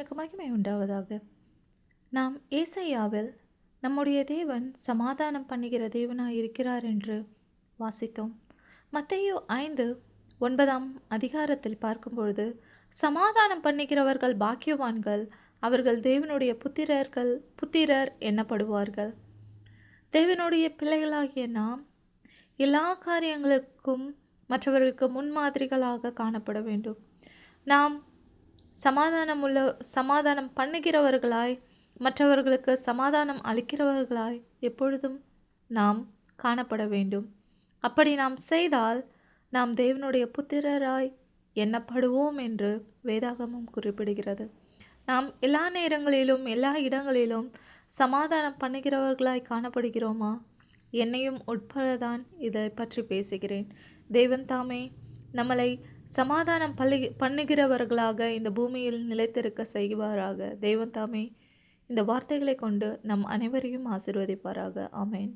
தேவனுக்கு மகிமை உண்டாவதாக. நாம் ஏசாயாவில் நம்முடைய தேவன் சமாதானம் பண்ணுகிற தேவனாய் இருக்கிறார் என்று வாசித்தோம். மத்தேயு 5:9 அதிகாரத்தில் பார்க்கும்பொழுது, சமாதானம் பண்ணுகிறவர்கள் பாக்கியவான்கள், அவர்கள் தேவனுடைய புத்திரர் எண்ணப்படுவார்கள். தேவனுடைய பிள்ளைகளாகிய நாம் எல்லா காரியங்களுக்கும் மற்றவர்களுக்கு முன்மாதிரிகளாக காணப்பட வேண்டும். நாம் சமாதானம் பண்ணுகிறவர்களாய், மற்றவர்களுக்கு சமாதானம் அளிக்கிறவர்களாய் எப்பொழுதும் நாம் காணப்பட வேண்டும். அப்படி நாம் செய்தால் நாம் தேவனுடைய புத்திரராய் எண்ணப்படுவோம் என்று வேதாகமம் குறிப்பிடுகிறது. நாம் எல்லா நேரங்களிலும் எல்லா இடங்களிலும் சமாதானம் பண்ணுகிறவர்களாய் காணப்படுகிறோமா? என்னையும் உட்படதான் இதை பற்றி பேசுகிறேன். தேவன் தாமே நம்மளை சமாதானம் பண்ணுகிறவர்களாக இந்த பூமியில் நிலைத்திருக்க செய்வாராக. தேவன் தாமே இந்த வார்த்தைகளை கொண்டு நம் அனைவரையும் ஆசீர்வதிப்பாராக. ஆமேன்.